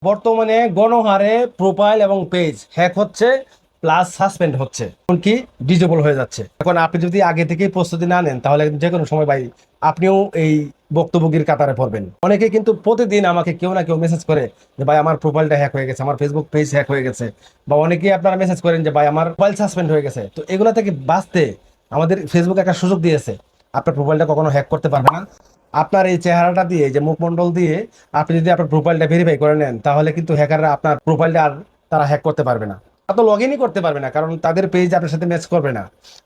বর্তমানে গণহারে প্রোফাইল এবং পেজ হ্যাক হচ্ছে, প্লাস সাসপেন্ড হচ্ছে, এমনকি ডিজেবল হয়ে যাচ্ছে। এখন আপনি যদি আগে থেকেই প্রস্তুতি না নেন তাহলে যে কোনো সময় ভাই আপনিও এই ভুক্তভোগীর কাতারে পড়বেন। অনেকে কিন্তু প্রতিদিন আমাকে কেউ না কেউ মেসেজ করে যে ভাই আমার প্রোফাইলটা হ্যাক হয়ে গেছে, আমার ফেসবুক পেজ হ্যাক হয়ে গেছে, বা অনেকেই আপনারা মেসেজ করেন যে ভাই আমার প্রোফাইল সাসপেন্ড হয়ে গেছে। তো এগুলো থেকে বাঁচতে আমাদের ফেসবুক একটা সুযোগ দিয়েছে, আপনার প্রোফাইলটা কখনো হ্যাক করতে পারবে না। আপনার এই চেহারাটা দিয়ে, যে মুখমণ্ডল দিয়ে আপনি যদি আপনার প্রোফাইলটা ভেরিফাই করে নেন তাহলে কিন্তু হ্যাকাররা আপনার প্রোফাইলটা আর তারা হ্যাক করতে পারবে না, তা তো লগ ইনই করতে পারবে না, কারণ তাদের পেজ আপনার সাথে ম্যাচ করবে না।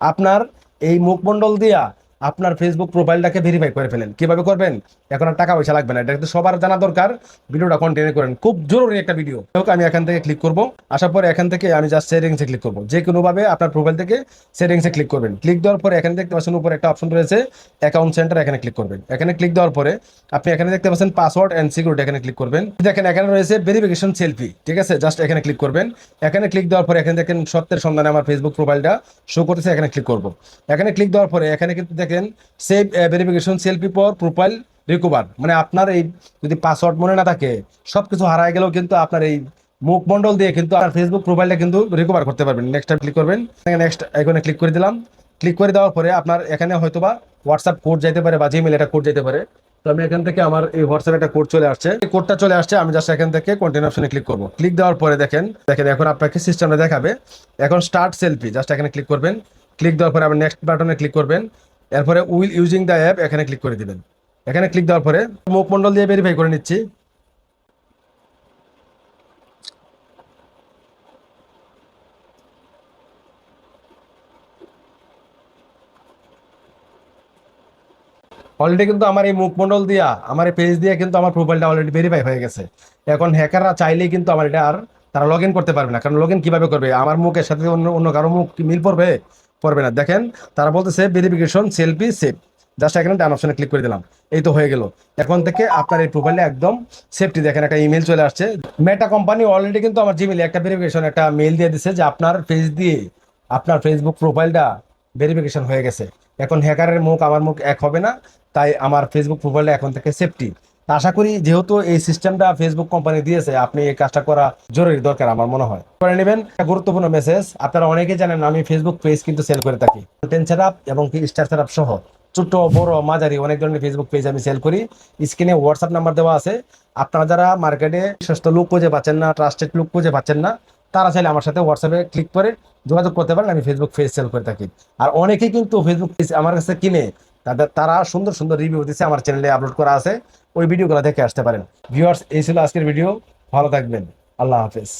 আপনার এই মুখমণ্ডল দিয়া আপনার ফেসবুক প্রোফাইলটাকে ভেরিফাই করে ফেলেন। কিভাবে করবেন? এখন আর টাকা পয়সা লাগবে না, এটা কিন্তু সবার জানা দরকার। ভিডিওটা কন্টিনিউ করেন, খুব জরুরি একটা ভিডিও। আমি এখান থেকে ক্লিক করব, আসার পরে এখান থেকে আমি জাস্ট সেটিংসে ক্লিক করব। যে কোনোভাবে আপনার প্রোফাইল থেকে সেটিংসে ক্লিক করবেন। ক্লিক দেওয়ার পরে এখানে দেখতে পাচ্ছেন উপরে একটা অপশন রয়েছে অ্যাকাউন্ট সেন্টার, এখানে ক্লিক করবেন। এখানে ক্লিক দেওয়ার পরে আপনি এখানে দেখতে পাচ্ছেন পাসওয়ার্ড এন্ড সিকিউরিটি, এখানে ক্লিক করবেন। দেখেন এখানে রয়েছে ভেরিফিকেশন সেলফি, ঠিক আছে, জাস্ট এখানে ক্লিক করবেন। এখানে ক্লিক দেওয়ার পরে এখানে দেখেন সত্যের সন্ধানে আমার ফেসবুক প্রোফাইলটা শো করতেছে, এখানে ক্লিক করব। এখানে ক্লিক দেওয়ার পরে এখানে কিন্তু দেখেন save verification selfie for profile recover, মানে আপনার এই যদি পাসওয়ার্ড মনে না থাকে, সবকিছু হারায় গেলেও কিন্তু আপনার এই মুখমণ্ডল দিয়ে কিন্তু আপনার ফেসবুক প্রোফাইলটা কিন্তু রিকভার করতে পারবেন। নেক্সট টাইম ক্লিক করবেন, নেক্সট আইকনে ক্লিক করে দিলাম। ক্লিক করে দেওয়ার পরে আপনার এখানে হয়তোবা হোয়াটসঅ্যাপ কোড যাইতে পারে বা জিমেল একটা কোড যেতে পারে। তো আমি এখান থেকে আমার এই হোয়াটসঅ্যাপ একটা কোড চলে আসছে, এই কোডটা চলে আসছে। আমি জাস্ট এখান থেকে কন্টিনিউ অপশনে ক্লিক করব। ক্লিক দেওয়ার পরে দেখেন দেখেন এখন আপনাকে সিস্টেমটা দেখাবে। এখন স্টার্ট সেলফি, জাস্ট এখানে ক্লিক করবেন। ক্লিক দেওয়ার পরে আবার নেক্সট বাটনে ক্লিক করবেন। এরপরে উইল ইউজিং দ্য অ্যাপ এখানে ক্লিক করে দিবেন। এখানে ক্লিক দেওয়ার পরে মুখমণ্ডল দিয়ে ভেরিফাই করে নিচ্ছি। অলরেডি কিন্তু আমার এই মুখমণ্ডল দিয়া আমার এই পেজ দিয়ে কিন্তু আমার প্রোফাইলটা অলরেডি ভেরিফাই হয়ে গেছে। এখন হ্যাকাররা চাইলেই কিন্তু আমার এটা আর তারা লগ ইন করতে পারবে না, কারণ লগ ইন কিভাবে করবে? আমার মুখের সাথে অন্য অন্য কারো মুখ কি মিল পড়বে? পড়বে না। দেখেন তারা বলতেছে ভেরিফিকেশন সেলফি সেভ, জাস্ট এখানে ডান অপশনে ক্লিক করে দিলাম। এই তো হয়ে গেল। এখন থেকে আপনার এই প্রোফাইলটা একদম সেফটি। দেখেন একটা ইমেল চলে আসছে। মেটা কোম্পানি অলরেডি কিন্তু আমার জিমেলে একটা ভেরিফিকেশন একটা মেল দিয়ে দিচ্ছে যে আপনার পেজ দিয়ে আপনার ফেসবুক প্রোফাইলটা ভেরিফিকেশন হয়ে গেছে। এখন হ্যাকারের মুখ আমার মুখ এক হবে না, তাই আমার ফেসবুক প্রোফাইলটা এখন থেকে সেফটি। আশা করি যেহেতু এই সিস্টেমটা ফেসবুক কোম্পানি দিয়েছে, আপনি এই কাজটা করা জরুরি দরকার আমার মনে হয়, করে নেবেন। একটা গুরুত্বপূর্ণ মেসেজ, আপনারা অনেকেই জানেন আমি ফেসবুক পেজ কিন্তু সেল করে থাকি, কন্টেন্ট সেটআপ এবং কি স্টার সেটআপ সহ ছোট বড় মাঝারি অনেক ধরনের ফেসবুক পেজ আমি সেল করি। স্ক্রিনে হোয়াটসঅ্যাপ নাম্বার দেওয়া আছে। আপনারা যারা মার্কেটে সস্তা লুক খুঁজে পাচ্ছেন না, ট্রাস্টেড লুক খুঁজে পাচ্ছেন না, তারা চাইলে আমার সাথে হোয়াটসঅ্যাপে ক্লিক করে যোগাযোগ করতে পারেন। আমি ফেসবুক পেজ সেল করে থাকি। আর অনেকেই কিন্তু ফেসবুক পেজ আমার কাছে কিনে তারা সুন্দর সুন্দর রিভিউ দিচ্ছে, আমার চ্যানেলে আপলোড করা আছে, ওই ভিডিওগুলো দেখে আসতে পারেন। ভিউয়ার্স, এই ছিল আজকের ভিডিও। ভালো থাকবেন। আল্লাহ হাফেজ।